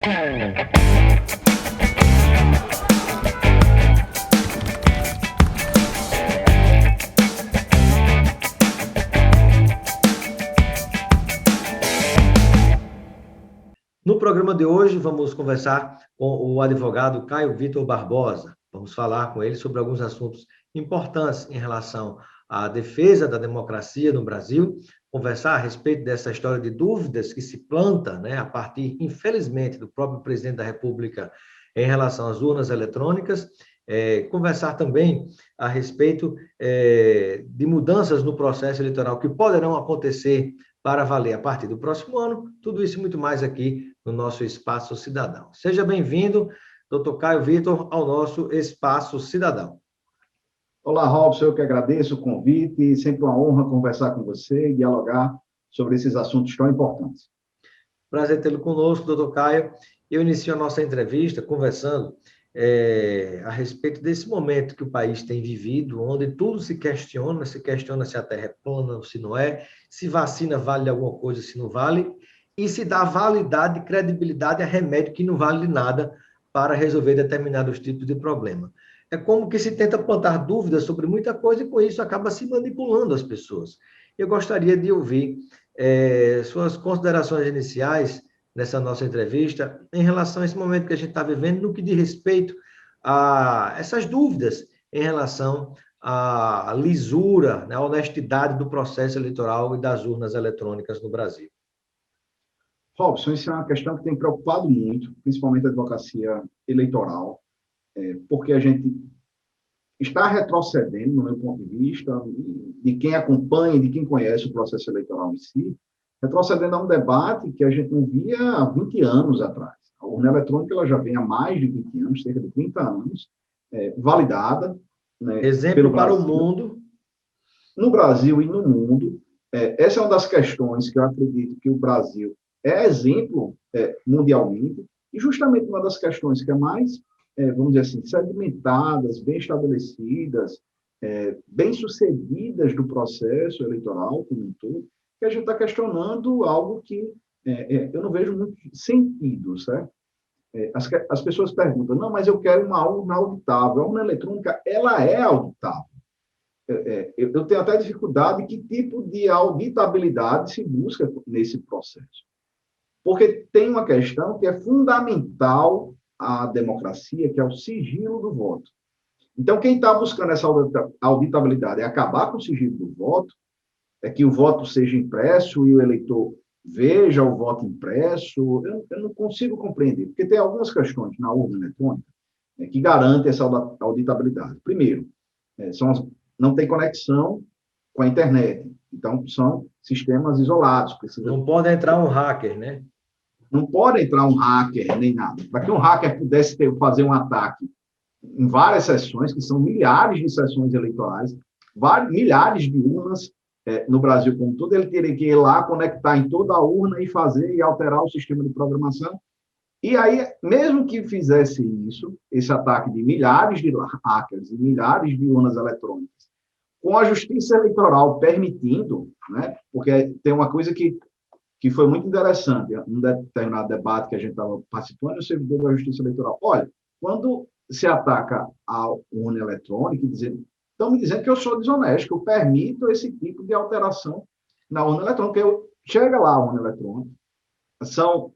No programa de hoje, vamos conversar com o advogado Caio Vitor Barbosa. Vamos falar com ele sobre alguns assuntos importantes em relação à defesa da democracia no Brasil, conversar a respeito dessa história de dúvidas que se planta, a partir, infelizmente, do próprio presidente da República em relação às urnas eletrônicas, conversar também a respeito de mudanças no processo eleitoral que poderão acontecer para valer a partir do próximo ano. Tudo isso e muito mais aqui no nosso Espaço Cidadão. Seja bem-vindo, doutor Caio Vitor, ao nosso Espaço Cidadão. Olá, Robson, eu que agradeço o convite, sempre uma honra conversar com você e dialogar sobre esses assuntos tão importantes. Prazer tê-lo conosco, doutor Caio. Eu inicio a nossa entrevista conversando a respeito desse momento que o país tem vivido, onde tudo se questiona se a Terra é plana ou se não é, se vacina vale alguma coisa, se não vale, e se dá validade e credibilidade a remédio que não vale nada para resolver determinados tipos de problema. É como que se tenta plantar dúvidas sobre muita coisa e com isso acaba se manipulando as pessoas. Eu gostaria de ouvir suas considerações iniciais nessa nossa entrevista em relação a esse momento que a gente está vivendo, no que diz respeito a essas dúvidas em relação à lisura, à honestidade do processo eleitoral e das urnas eletrônicas no Brasil. Robson, isso é uma questão que tem preocupado muito, principalmente a advocacia eleitoral, porque a gente está retrocedendo, no meu ponto de vista, de quem acompanha e de quem conhece o processo eleitoral em si, retrocedendo a um debate que a gente não via há 20 anos atrás. A urna eletrônica ela já vem há mais de 20 anos, cerca de 30 anos, validada. Exemplo para o mundo. No Brasil e no mundo. Essa é uma das questões que eu acredito que o Brasil é exemplo mundialmente, e justamente uma das questões que é mais, vamos dizer assim, sedimentadas, bem estabelecidas, bem-sucedidas do processo eleitoral como um todo, que a gente está questionando algo que eu não vejo muito sentido, certo? As pessoas perguntam, não, mas eu quero uma urna auditável. A urna eletrônica, ela é auditável. Eu tenho até dificuldade que tipo de auditabilidade se busca nesse processo. Porque tem uma questão que é fundamental à democracia, que é o sigilo do voto. Então, quem está buscando essa auditabilidade é acabar com o sigilo do voto, é que o voto seja impresso e o eleitor veja o voto impresso. Eu não consigo compreender, porque tem algumas questões na urna eletrônica que garantem essa auditabilidade. Primeiro, não tem conexão com a internet, então são sistemas isolados. Não pode entrar um hacker, né? Não pode entrar um hacker, nem nada. Para que um hacker pudesse fazer um ataque em várias sessões, que são milhares de sessões eleitorais, milhares de urnas, no Brasil como todo, ele teria que ir lá, conectar em toda a urna e fazer e alterar o sistema de programação. E aí, mesmo que fizesse isso, esse ataque de milhares de hackers e milhares de urnas eletrônicas, com a justiça eleitoral permitindo, porque tem uma coisa que foi muito interessante, num determinado debate que a gente estava participando, o servidor da justiça eleitoral, olha, quando se ataca a urna eletrônica, estão me dizendo que eu sou desonesto, que eu permito esse tipo de alteração na urna eletrônica. Chega lá a urna eletrônica, são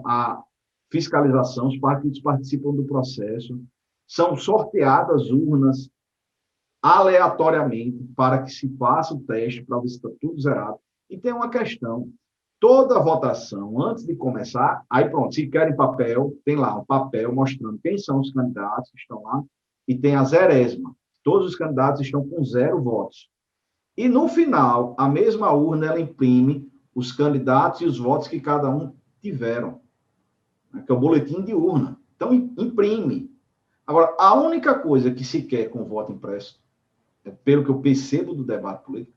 a fiscalização, os partidos participam do processo, são sorteadas urnas aleatoriamente para que se faça o teste para ver se está tudo zerado. E tem uma questão, toda votação, antes de começar, aí pronto, se querem papel, tem lá um papel mostrando quem são os candidatos que estão lá, e tem a zerésima. Todos os candidatos estão com 0 votos. E, no final, a mesma urna, ela imprime os candidatos e os votos que cada um tiveram, que é o boletim de urna. Então, imprime. Agora, a única coisa que se quer com o voto impresso, pelo que eu percebo do debate político,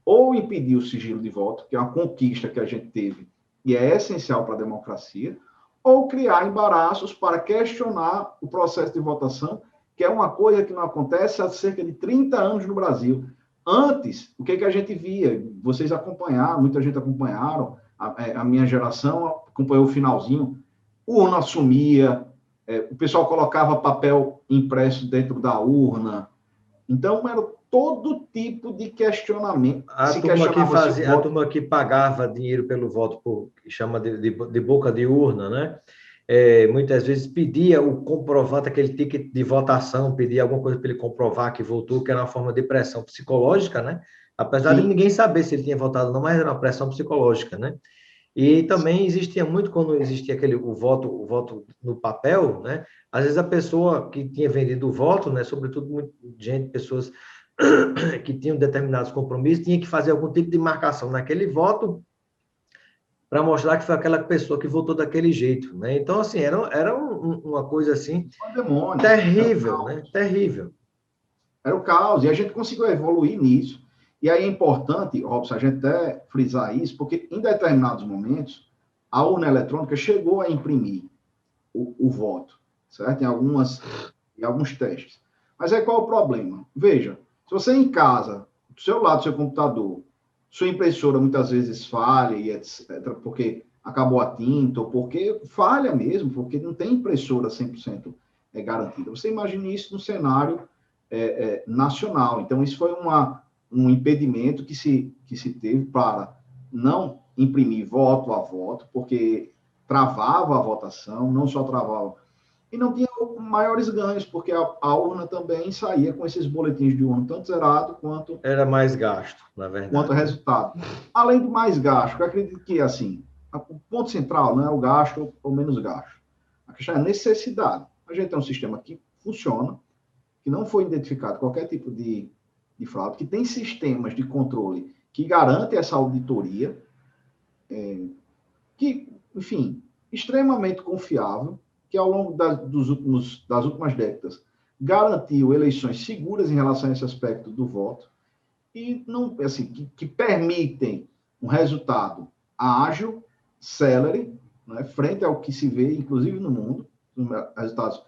ou impedir o sigilo de voto, que é uma conquista que a gente teve e é essencial para a democracia, ou criar embaraços para questionar o processo de votação, que é uma coisa que não acontece há cerca de 30 anos no Brasil. Antes, o que a gente via? Vocês acompanharam, muita gente acompanharam, a minha geração acompanhou o finalzinho, urna sumia, o pessoal colocava papel impresso dentro da urna. Então, era todo tipo de questionamento. A turma que pagava dinheiro pelo voto, que chama de boca de urna, né? Muitas vezes pedia o comprovante, aquele ticket de votação, pedia alguma coisa para ele comprovar que votou, que era uma forma de pressão psicológica, né? Apesar de ninguém saber se ele tinha votado ou não, mas era uma pressão psicológica, né? E também existia muito, quando existia o voto no papel, né? Às vezes a pessoa que tinha vendido o voto, né? Sobretudo pessoas que tinham determinados compromissos, tinha que fazer algum tipo de marcação naquele voto para mostrar que foi aquela pessoa que votou daquele jeito, né? Então, assim, era uma coisa assim terrível, né? Terrível. Era o caos, e a gente conseguiu evoluir nisso. E aí é importante, Robson, a gente até frisar isso, porque em determinados momentos, a urna eletrônica chegou a imprimir o voto, certo? Em alguns testes. Mas aí qual é o problema? Veja, se você em casa, do seu lado do seu computador, sua impressora muitas vezes falha, e etc., porque acabou a tinta, ou porque falha mesmo, porque não tem impressora 100% garantida. Você imagine isso no cenário nacional. Então, isso foi um impedimento que se teve para não imprimir voto a voto, porque travava a votação, não só travava, e não tinha maiores ganhos, porque a urna também saía com esses boletins de urna, tanto zerado quanto... Era mais gasto, na verdade. Quanto resultado. Além do mais gasto, eu acredito que, assim, o ponto central não é o gasto ou menos gasto. A questão é a necessidade. A gente tem um sistema que funciona, que não foi identificado qualquer tipo de fraude, que tem sistemas de controle que garantem essa auditoria, que, enfim, extremamente confiável, que ao longo das últimas décadas garantiu eleições seguras em relação a esse aspecto do voto, e não, assim, que permitem um resultado ágil, célere, né, frente ao que se vê, inclusive no mundo, resultados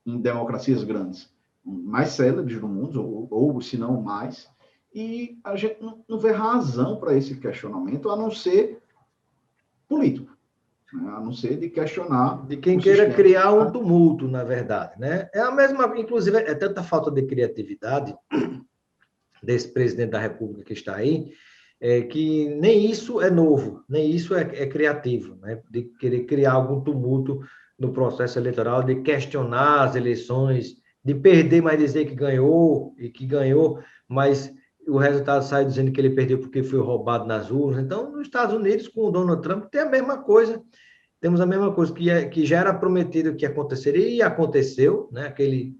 em democracias grandes mais céleres do mundo, ou se não mais, e a gente não vê razão para esse questionamento, a não ser político, né? A não ser de questionar... De quem queira criar um tumulto, na verdade, né? É a mesma, inclusive, é tanta falta de criatividade desse presidente da República que está aí, que nem isso é novo, nem isso é criativo, né? De querer criar algum tumulto no processo eleitoral, de questionar as eleições, de perder, mas dizer que ganhou, mas o resultado sai dizendo que ele perdeu porque foi roubado nas urnas. Então, nos Estados Unidos, com o Donald Trump, tem a mesma coisa. Temos a mesma coisa, que já era prometido que aconteceria, e aconteceu, né?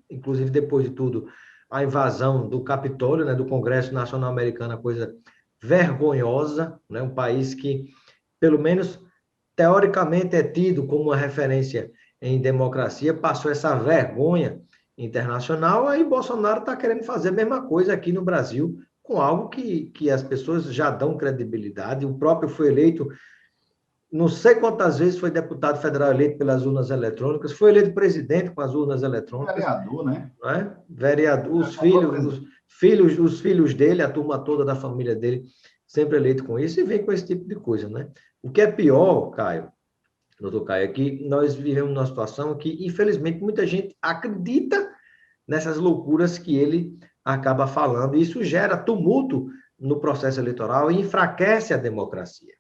Inclusive, depois de tudo, a invasão do Capitólio, né? Do Congresso Nacional Americano, coisa vergonhosa, né? Um país que, pelo menos teoricamente, é tido como uma referência em democracia, passou essa vergonha internacional, aí Bolsonaro está querendo fazer a mesma coisa aqui no Brasil, com algo que as pessoas já dão credibilidade. O próprio foi eleito, não sei quantas vezes foi deputado federal eleito pelas urnas eletrônicas, foi eleito presidente com as urnas eletrônicas. Vereador, né? Vereador, os filhos dele, a turma toda da família dele, sempre eleito com isso, e vem com esse tipo de coisa, né? O que é pior, doutor Caio, é que nós vivemos numa situação que, infelizmente, muita gente acredita nessas loucuras que ele acaba falando, e isso gera tumulto no processo eleitoral e enfraquece a democracia.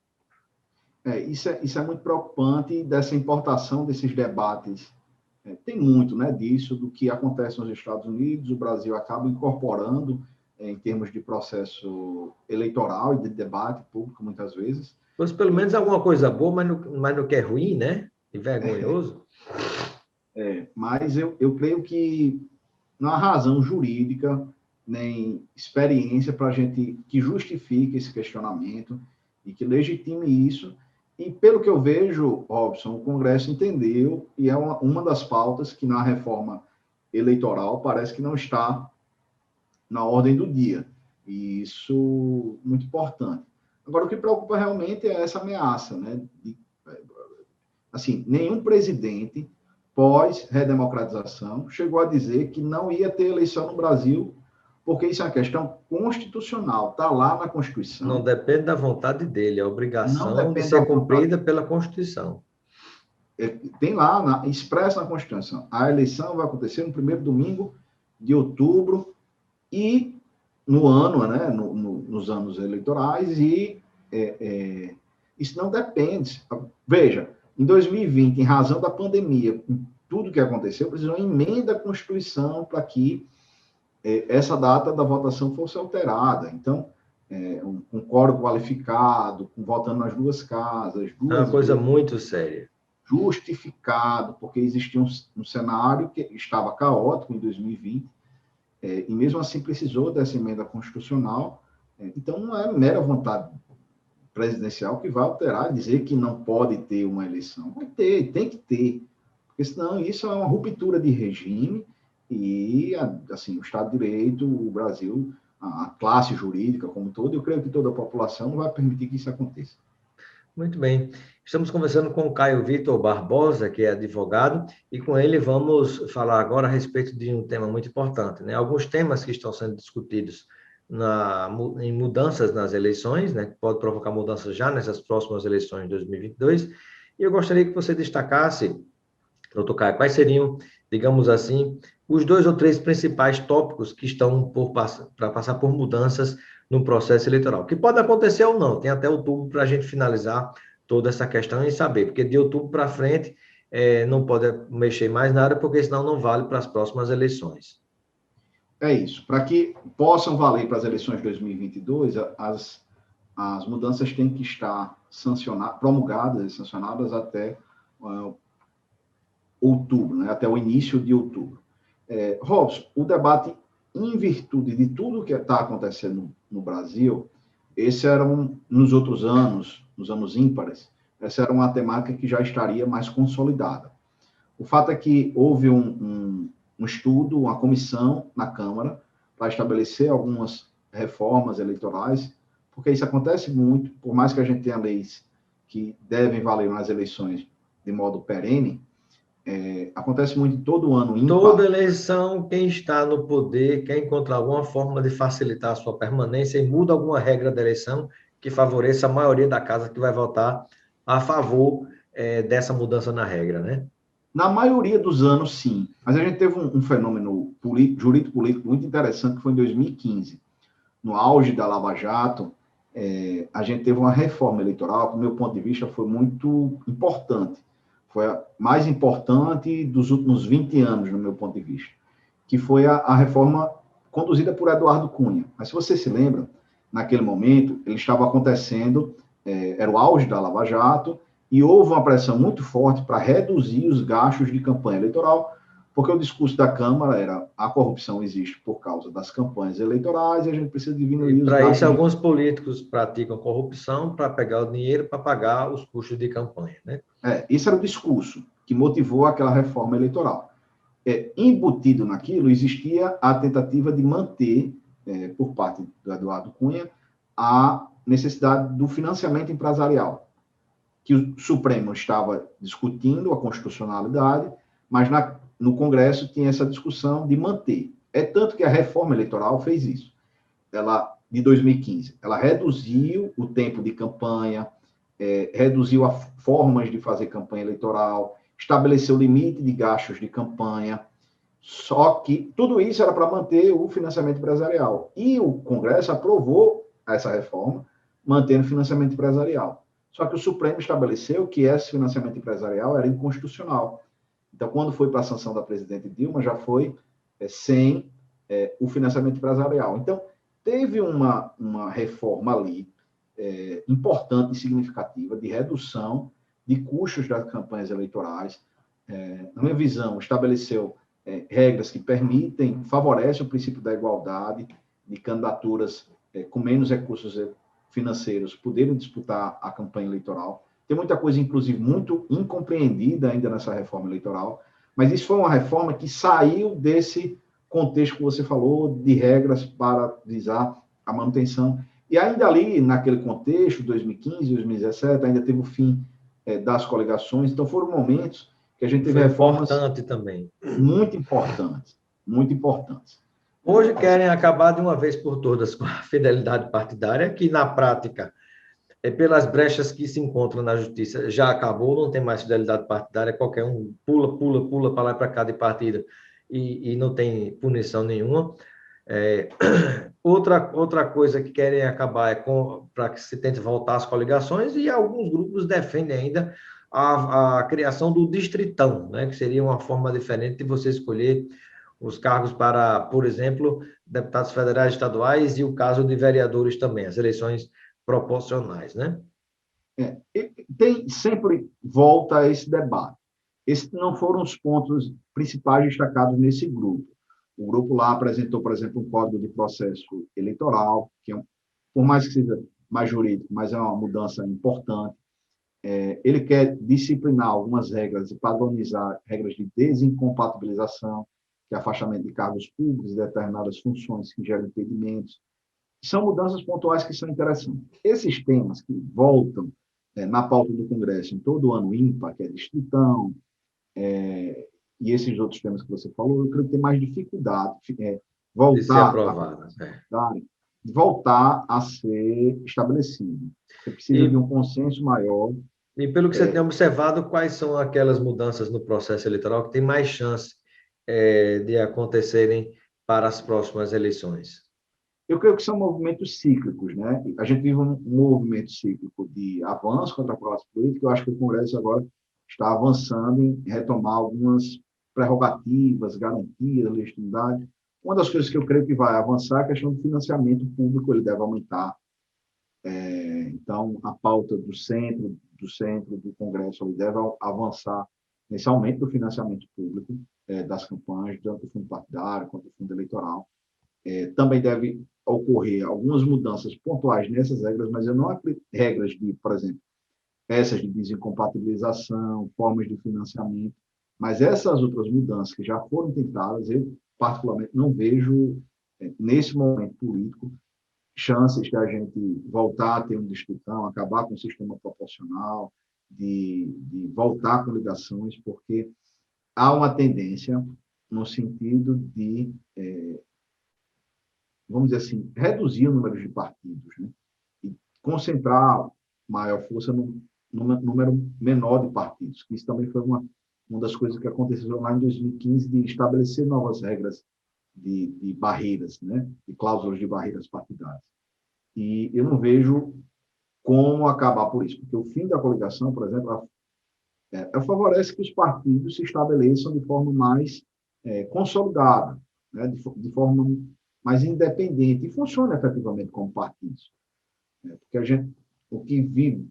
Isso é muito preocupante, dessa importação desses debates. Tem muito, né, disso, do que acontece nos Estados Unidos, o Brasil acaba incorporando em termos de processo eleitoral e de debate público, muitas vezes. Pois pelo menos alguma coisa boa, mas no que é ruim, né? E vergonhoso. Mas eu creio que não há razão jurídica, nem experiência para a gente que justifique esse questionamento e que legitime isso. E, pelo que eu vejo, Robson, o Congresso entendeu, e é uma das pautas que, na reforma eleitoral, parece que não está na ordem do dia. E isso é muito importante. Agora, o que preocupa realmente é essa ameaça, né? Assim, nenhum presidente, pós-redemocratização, chegou a dizer que não ia ter eleição no Brasil, porque isso é uma questão constitucional, está lá na Constituição. Não depende da vontade dele, é a obrigação de ser cumprida pela Constituição. tem lá, expresso na Constituição, a eleição vai acontecer no primeiro domingo de outubro e no ano, né, nos anos eleitorais, e isso não depende. Veja, em 2020, em razão da pandemia, tudo que aconteceu, precisou de uma emenda à Constituição para que essa data da votação fosse alterada. Então, um quórum qualificado, votando nas duas casas, É uma coisa muito séria. Justificado, porque existia um cenário que estava caótico em 2020, e mesmo assim precisou dessa emenda constitucional. Então, não é mera vontade presidencial que vai alterar, dizer que não pode ter uma eleição. Vai ter, tem que ter, porque senão isso é uma ruptura de regime e, assim, o Estado de Direito, o Brasil, a classe jurídica como um todo, eu creio que toda a população não vai permitir que isso aconteça. Muito bem. Estamos conversando com o Caio Vitor Barbosa, que é advogado, e com ele vamos falar agora a respeito de um tema muito importante, né? Alguns temas que estão sendo discutidos em mudanças nas eleições, né? Que pode provocar mudanças já nessas próximas eleições de 2022. E eu gostaria que você destacasse, doutor Caio, quais seriam, digamos assim, os 2 ou 3 principais tópicos que estão para passar por mudanças no processo eleitoral, que pode acontecer ou não, tem até outubro para a gente finalizar toda essa questão e saber, porque de outubro para frente não pode mexer mais nada, porque senão não vale para as próximas eleições. É isso. Para que possam valer para as eleições de 2022, as mudanças têm que estar promulgadas e sancionadas até outubro, né? Até o início de outubro. Robson, o debate, em virtude de tudo que está acontecendo no Brasil, esse era nos outros anos, nos anos ímpares, essa era uma temática que já estaria mais consolidada. O fato é que houve um estudo, uma comissão na Câmara para estabelecer algumas reformas eleitorais, porque isso acontece muito, por mais que a gente tenha leis que devem valer nas eleições de modo perene, acontece muito todo ano. Toda eleição, quem está no poder quer encontrar alguma forma de facilitar a sua permanência e muda alguma regra da eleição que favoreça a maioria da casa que vai votar a favor dessa mudança na regra, né? Na maioria dos anos, sim. Mas a gente teve um fenômeno jurídico-político muito interessante, que foi em 2015. No auge da Lava Jato, a gente teve uma reforma eleitoral que, do meu ponto de vista, foi muito importante. Foi a mais importante dos últimos 20 anos, no meu ponto de vista, que foi a reforma conduzida por Eduardo Cunha. Mas, se você se lembra, naquele momento, ele estava acontecendo, era o auge da Lava Jato, e houve uma pressão muito forte para reduzir os gastos de campanha eleitoral, porque o discurso da Câmara era: a corrupção existe por causa das campanhas eleitorais e a gente precisa diminuir os gastos. Para isso, alguns políticos praticam corrupção para pegar o dinheiro para pagar os custos de campanha, né? Esse era o discurso que motivou aquela reforma eleitoral. Embutido naquilo, existia a tentativa de manter, por parte do Eduardo Cunha, a necessidade do financiamento empresarial, que o Supremo estava discutindo a constitucionalidade, mas no Congresso tinha essa discussão de manter. Tanto que a reforma eleitoral fez isso. De 2015, ela reduziu o tempo de campanha, reduziu as formas de fazer campanha eleitoral, estabeleceu limite de gastos de campanha, só que tudo isso era para manter o financiamento empresarial. E o Congresso aprovou essa reforma, mantendo o financiamento empresarial. Só que o Supremo estabeleceu que esse financiamento empresarial era inconstitucional. Então, quando foi para a sanção da presidente Dilma, já foi sem o financiamento empresarial. Então, teve uma reforma ali importante e significativa de redução de custos das campanhas eleitorais. Na minha visão, estabeleceu regras que favorecem o princípio da igualdade, de candidaturas com menos recursos financeiros poderem disputar a campanha eleitoral. Tem muita coisa, inclusive, muito incompreendida ainda nessa reforma eleitoral, mas isso foi uma reforma que saiu desse contexto que você falou, de regras para visar a manutenção. E ainda ali, naquele contexto, 2015, 2017, ainda teve o fim das coligações. Então, foram momentos que a gente teve reformas importante também. Muito importantes, muito importantes. Hoje querem acabar de uma vez por todas com a fidelidade partidária, que na prática pelas brechas que se encontram na justiça, já acabou, não tem mais fidelidade partidária, qualquer um pula para lá e para cá de partida e não tem punição nenhuma. Outra coisa que querem acabar é para que se tente voltar às coligações, e alguns grupos defendem ainda a criação do distritão, né, que seria uma forma diferente de você escolher os cargos para, por exemplo, deputados federais, estaduais e o caso de vereadores também, as eleições proporcionais, né? Sempre volta a esse debate. Esses não foram os pontos principais destacados nesse grupo. O grupo lá apresentou, por exemplo, um código de processo eleitoral, que por mais que seja mais jurídico, mas é uma mudança importante. Ele quer disciplinar algumas regras e padronizar regras de desincompatibilização, que é afastamento de cargos públicos, determinadas funções que geram impedimentos. São mudanças pontuais que são interessantes. Esses temas que voltam na pauta do Congresso em todo ano ímpar, que é distritão, e esses outros temas que você falou, eu creio que tem mais dificuldade De ser aprovado. Voltar a ser estabelecido. Você precisa de um consenso maior. E pelo que você tem observado, quais são aquelas mudanças no processo eleitoral que tem mais chance de acontecerem para as próximas eleições? Eu creio que são movimentos cíclicos, né? A gente vive um movimento cíclico de avanço contra a classe política. Eu acho que o Congresso agora está avançando em retomar algumas prerrogativas, garantias, legitimidade. Uma das coisas que eu creio que vai avançar é a questão do financiamento público, ele deve aumentar. Então, a pauta do centro do Congresso ele deve avançar nesse aumento do financiamento público das campanhas, tanto do fundo partidário quanto do fundo eleitoral. Também deve ocorrer algumas mudanças pontuais nessas regras, mas eu não acredito regras de, por exemplo, essas de desincompatibilização, formas de financiamento, mas essas outras mudanças que já foram tentadas, eu particularmente não vejo, nesse momento político, chances de a gente voltar a ter um distritão, acabar com o sistema proporcional, de voltar com ligações, porque há uma tendência no sentido de vamos dizer assim, reduzir o número de partidos, né? E concentrar maior força num número menor de partidos. Isso também foi uma das coisas que aconteceu lá em 2015, de estabelecer novas regras de barreiras, né? De cláusulas de barreiras partidárias. E eu não vejo como acabar por isso, porque o fim da coligação, por exemplo, favorece que os partidos se estabeleçam de forma mais consolidada, né? De forma mais independente, e funciona efetivamente como partidos. Porque o que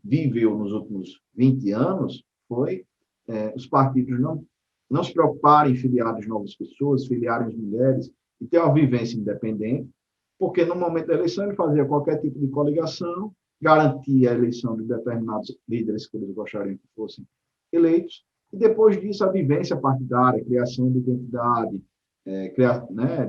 viveu nos últimos 20 anos foi os partidos não se preocuparem em filiar as novas pessoas, filiarem as mulheres, e ter uma vivência independente, porque no momento da eleição ele fazia qualquer tipo de coligação, garantia a eleição de determinados líderes que eles gostariam que fossem eleitos, e depois disso a vivência partidária, criação de identidade,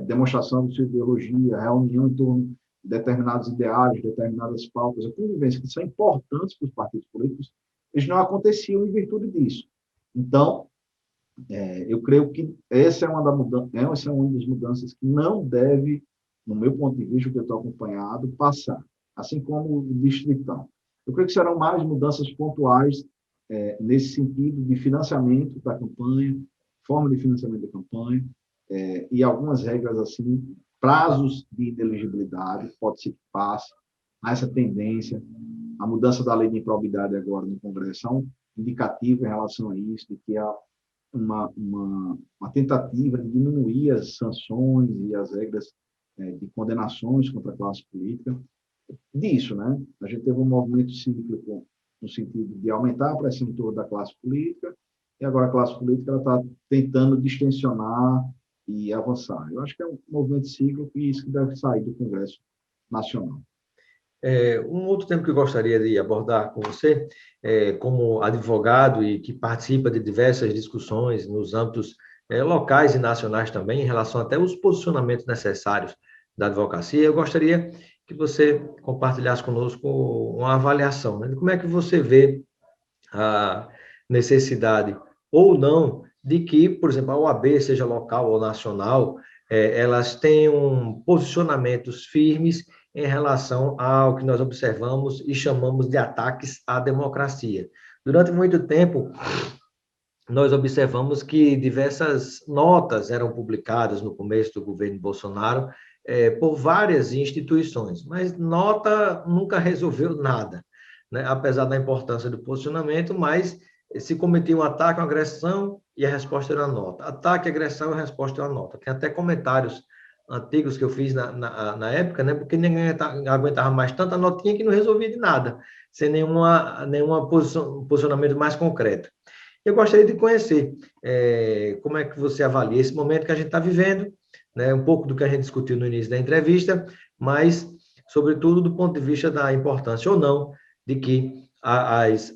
demonstração de sua ideologia, reunião em torno de determinados ideais, determinadas pautas, a convivência que são importantes para os partidos políticos, eles não aconteciam em virtude disso. Então, eu creio que essa é uma das mudanças que não deve, no meu ponto de vista, que eu estou acompanhado, passar, assim como o distritão. Eu creio que serão mais mudanças pontuais nesse sentido de financiamento da campanha, forma de financiamento da campanha, e algumas regras assim, prazos de inelegibilidade, pode ser que passe, há essa tendência, a mudança da lei de improbidade agora no Congresso é um indicativo em relação a isso, de que há uma tentativa de diminuir as sanções e as regras de condenações contra a classe política. Disso, né? A gente teve um movimento cíclico no sentido de aumentar a pressão em torno da classe política, e agora a classe política está tentando distensionar e avançar. Eu acho que é um movimento cíclico e isso que deve sair do Congresso Nacional. Um outro tema que eu gostaria de abordar com você, como advogado e que participa de diversas discussões nos âmbitos locais e nacionais também, em relação até aos posicionamentos necessários da advocacia, eu gostaria que você compartilhasse conosco uma avaliação, né, de como é que você vê a necessidade ou não de que, por exemplo, a OAB, seja local ou nacional, elas tenham posicionamentos firmes em relação ao que nós observamos e chamamos de ataques à democracia. Durante muito tempo, nós observamos que diversas notas eram publicadas no começo do governo Bolsonaro por várias instituições, mas nota nunca resolveu nada, né? Apesar da importância do posicionamento, mas se cometia um ataque, uma agressão, e a resposta era nota. Ataque, agressão, a resposta era nota. Tem até comentários antigos que eu fiz na época, né? Porque ninguém aguentava mais tanta notinha que não resolvia de nada, sem nenhuma posicionamento mais concreto. Eu gostaria de conhecer como é que você avalia esse momento que a gente está vivendo, né? Um pouco do que a gente discutiu no início da entrevista, mas, sobretudo, do ponto de vista da importância ou não de que as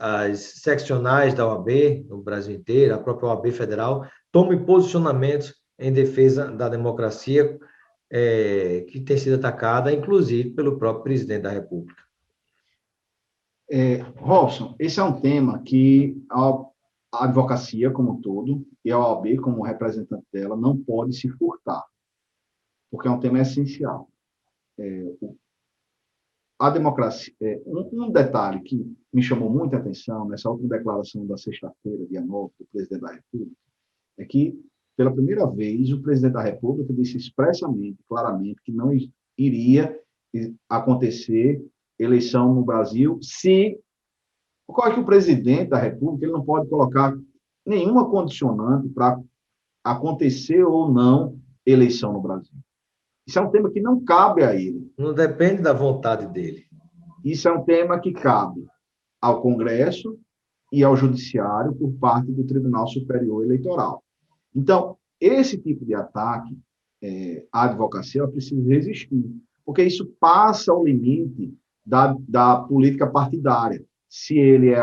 seccionais da OAB, no Brasil inteiro, a própria OAB federal, tomem posicionamentos em defesa da democracia que tem sido atacada, inclusive, pelo próprio presidente da República. Robson, esse é um tema que a advocacia como um todo e a OAB como representante dela não pode se furtar, porque é um tema essencial. A democracia, um detalhe que me chamou muita atenção nessa última declaração da sexta-feira, dia 9, do presidente da República, é que, pela primeira vez, o presidente da República disse expressamente, claramente, que não iria acontecer eleição no Brasil se... Qual é que o presidente da República ele não pode colocar nenhuma condicionante para acontecer ou não eleição no Brasil? Isso é um tema que não cabe a ele. Não depende da vontade dele. Isso é um tema que cabe ao Congresso e ao Judiciário por parte do Tribunal Superior Eleitoral. Então, esse tipo de ataque à advocacia precisa resistir, porque isso passa o limite da política partidária. Se ele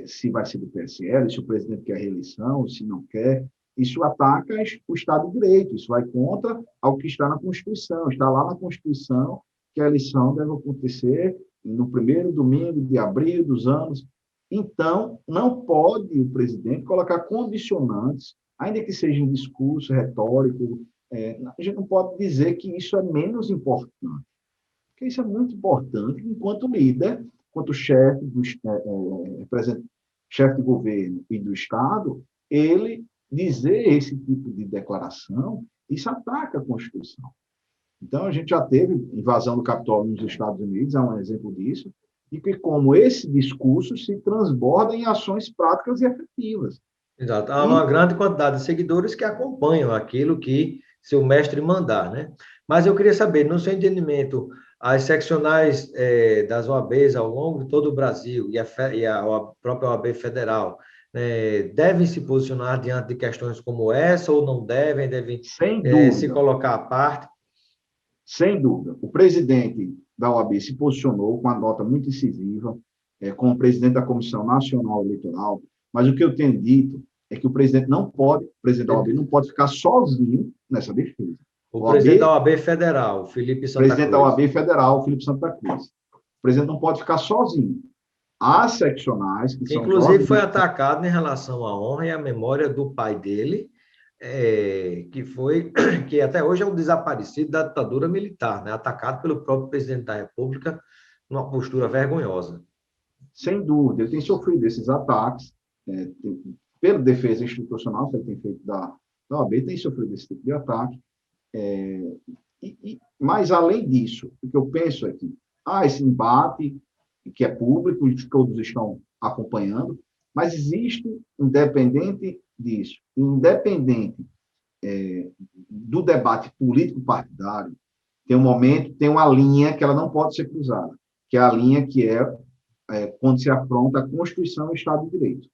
se vai ser do PSL, se o presidente quer reeleição, se não quer, isso ataca o Estado de Direito, isso vai contra ao que está na Constituição. Está lá na Constituição que a eleição deve acontecer no primeiro domingo de abril dos anos. Então, não pode o presidente colocar condicionantes, ainda que seja um discurso retórico, a gente não pode dizer que isso é menos importante, porque isso é muito importante enquanto líder, enquanto chefe de governo e do Estado, ele dizer esse tipo de declaração, isso ataca a Constituição. Então, a gente já teve invasão do Capitólio nos Estados Unidos, é um exemplo disso, e que como esse discurso se transborda em ações práticas e efetivas. Exato. Há uma grande quantidade de seguidores que acompanham aquilo que seu mestre mandar, né? Mas eu queria saber, no seu entendimento, as seccionais das OABs ao longo de todo o Brasil e a própria OAB federal devem se posicionar diante de questões como essa ou não devem se colocar à parte? Sem dúvida. O presidente da OAB se posicionou com uma nota muito incisiva, como presidente da Comissão Nacional Eleitoral, mas o que eu tenho dito é que o presidente da OAB não pode ficar sozinho nessa defesa. O presidente da OAB Federal, Felipe Santa Cruz. Presidente da OAB Federal, Felipe Santa Cruz. O presidente não pode ficar sozinho. Há seccionais que são... Inclusive, foi atacado em relação à honra e à memória do pai dele, que até hoje é um desaparecido da ditadura militar, né? Atacado pelo próprio presidente da República, numa postura vergonhosa. Sem dúvida, ele tem sofrido esses ataques, pela defesa institucional que ele tem feito da OAB, tem sofrido esse tipo de ataque. Mas, além disso, o que eu penso é que há esse embate, que é público, e todos estão acompanhando, mas existe, independente disso, independente do debate político-partidário, tem um momento, tem uma linha que ela não pode ser cruzada, que é a linha que quando se afronta a Constituição e o Estado de Direito.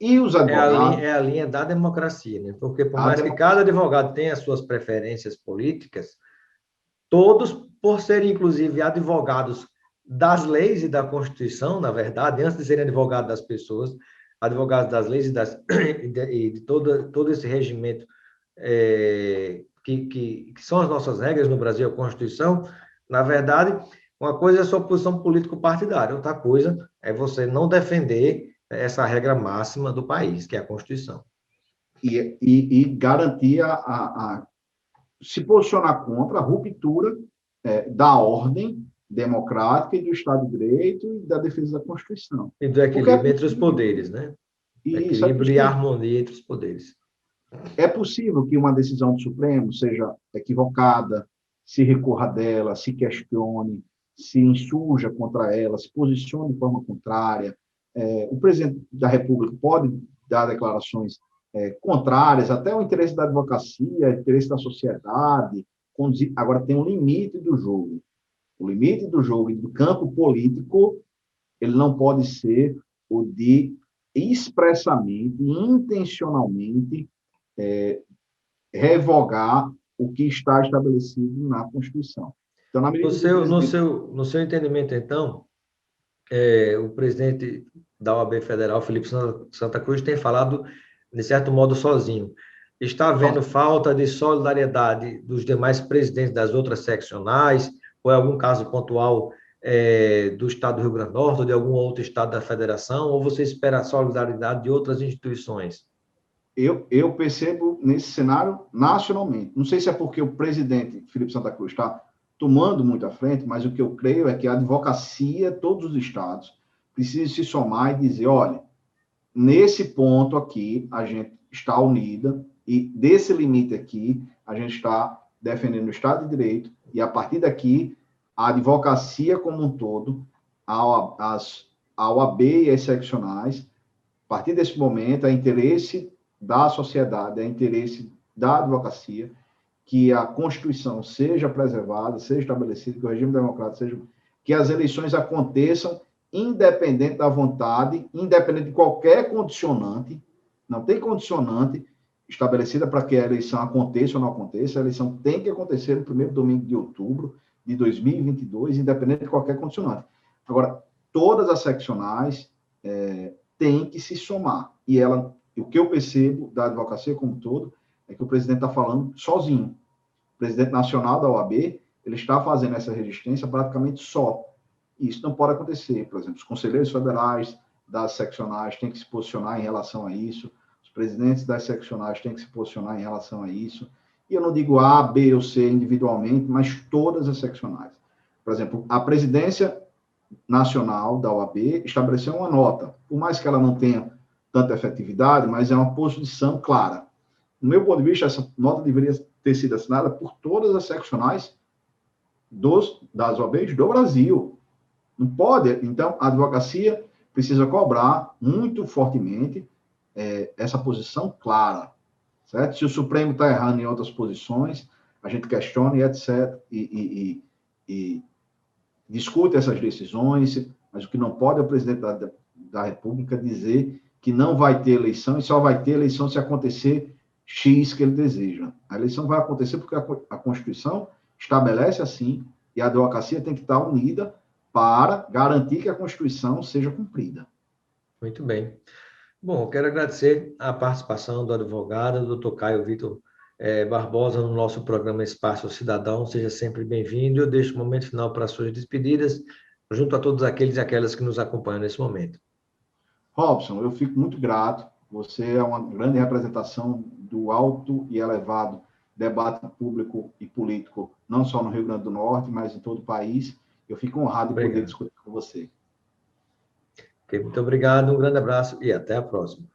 E os advogados... É a linha da democracia, né? Porque por mais que cada advogado tenha as suas preferências políticas, todos, por serem, inclusive, advogados das leis e da Constituição, na verdade, antes de serem advogados das pessoas, advogados das leis e de todo esse regimento que são as nossas regras no Brasil, a Constituição, na verdade, uma coisa é a sua posição político-partidária, outra coisa é você não defender essa regra máxima do país, que é a Constituição. E garantir se posicionar contra a ruptura da ordem democrática e do Estado de Direito e da defesa da Constituição. E do equilíbrio entre os poderes, né? Isso Equilíbrio e harmonia entre os poderes. É possível que uma decisão do Supremo seja equivocada, se recorra dela, se questione, se insurja contra ela, se posicione de forma contrária. O presidente da República pode dar declarações contrárias, até o interesse da advocacia, o interesse da sociedade. Agora, tem um limite do jogo. O limite do jogo e do campo político, ele não pode ser o de expressamente, intencionalmente, revogar o que está estabelecido na Constituição. Então, na medida no seu entendimento, então, o presidente da OAB Federal, Felipe Santa Cruz, tem falado, de certo modo, sozinho. Está havendo falta de solidariedade dos demais presidentes das outras seccionais, ou é algum caso pontual do Estado do Rio Grande do Norte, ou de algum outro estado da federação, ou você espera a solidariedade de outras instituições? Eu percebo nesse cenário nacionalmente. Não sei se é porque o presidente Felipe Santa Cruz está tomando muito à frente, mas o que eu creio é que a advocacia, todos os estados, precisa se somar e dizer, olha, nesse ponto aqui, a gente está unida, e desse limite aqui, a gente está defendendo o Estado de Direito, e a partir daqui, a advocacia como um todo, a OAB e as seccionais, a partir desse momento, é interesse da sociedade, é interesse da advocacia, que a Constituição seja preservada, seja estabelecida, que o regime democrático seja... que as eleições aconteçam independente da vontade, independente de qualquer condicionante, não tem condicionante estabelecida para que a eleição aconteça ou não aconteça, a eleição tem que acontecer no primeiro domingo de outubro de 2022, independente de qualquer condicionante. Agora, todas as seccionais têm que se somar, e o que eu percebo da advocacia como um todo é que o presidente está falando sozinho. O presidente nacional da OAB, ele está fazendo essa resistência praticamente só. E isso não pode acontecer. Por exemplo, os conselheiros federais das seccionais têm que se posicionar em relação a isso, os presidentes das seccionais têm que se posicionar em relação a isso. E eu não digo A, B ou C individualmente, mas todas as seccionais. Por exemplo, a presidência nacional da OAB estabeleceu uma nota, por mais que ela não tenha tanta efetividade, mas é uma posição clara. No meu ponto de vista, essa nota deveria ter sido assinada por todas as seccionais das OABs do Brasil. Não pode. Então, a advocacia precisa cobrar muito fortemente essa posição clara, certo? Se o Supremo está errando em outras posições, a gente questiona e etc. E discute essas decisões, mas o que não pode é o presidente da República dizer que não vai ter eleição e só vai ter eleição se acontecer X que ele deseja. A eleição vai acontecer porque a Constituição estabelece assim, e a advocacia tem que estar unida para garantir que a Constituição seja cumprida. Muito bem. Bom, eu quero agradecer a participação do advogado, doutor Caio Vitor Barbosa, no nosso programa Espaço Cidadão. Seja sempre bem-vindo. Eu deixo o momento final para as suas despedidas, junto a todos aqueles e aquelas que nos acompanham nesse momento. Robson, eu fico muito grato. Você é uma grande representação do alto e elevado debate público e político, não só no Rio Grande do Norte, mas em todo o país. Eu fico honrado de poder discutir com você. Okay, muito obrigado, um grande abraço e até a próxima.